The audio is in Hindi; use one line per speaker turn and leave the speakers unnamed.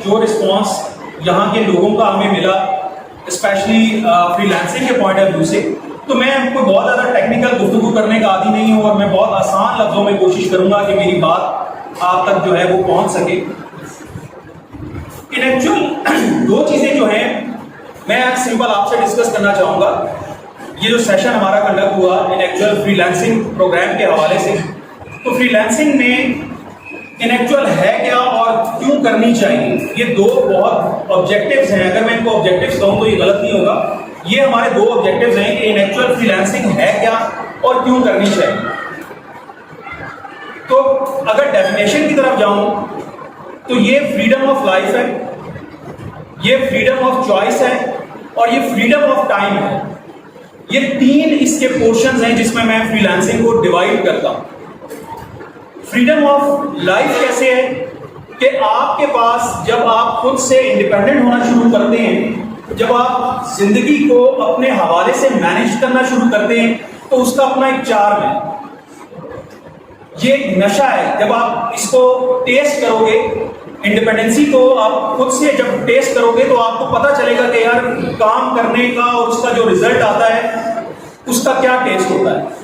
जो रिस्पॉन्स यहाँ के लोगों का हमें मिला, स्पेशली फ्रीलांसिंग के पॉइंट ऑफ व्यू से, तो मैं कोई बहुत ज़्यादा टेक्निकल गुफ्तगू करने का आदी नहीं हूँ और मैं बहुत आसान लफ्ज़ों में कोशिश करूँगा कि मेरी बात आप तक जो है वो पहुँच सके। इन एक्चुअल दो चीज़ें जो हैं मैं आज सिंपल आपसे डिस्कस करना चाहूँगा। ये जो सेशन हमारा कंडक्ट हुआ इन एक्चुअल फ्रीलांसिंग प्रोग्राम के हवाले से, तो फ्रीलांसिंग में इन एक्चुअल है क्या और क्यों करनी चाहिए, ये दो बहुत ऑब्जेक्टिव्स हैं। अगर मैं इनको ऑब्जेक्टिव्स कहूँ तो ये गलत नहीं होगा। ये हमारे दो ऑब्जेक्टिव्स हैं कि इन एक्चुअल फ्रीलांसिंग है क्या और क्यों करनी चाहिए। तो अगर डेफिनेशन की तरफ जाऊं तो ये फ्रीडम ऑफ लाइफ है, ये फ्रीडम ऑफ चॉइस है और ये फ्रीडम ऑफ टाइम है। ये तीन इसके पोर्शंस हैं जिसमें मैं फ्रीलांसिंग को डिवाइड करता हूं। फ्रीडम ऑफ लाइफ कैसे है कि आपके पास जब आप खुद से इंडिपेंडेंट होना शुरू करते हैं, जब आप जिंदगी को अपने हवाले से मैनेज करना शुरू करते हैं, तो उसका अपना एक चार्म है। ये एक नशा है। जब आप इसको टेस्ट करोगे, इंडिपेंडेंसी को आप खुद से जब टेस्ट करोगे तो आपको पता चलेगा कि यार काम करने का और उसका जो रिजल्ट आता है उसका क्या टेस्ट होता है।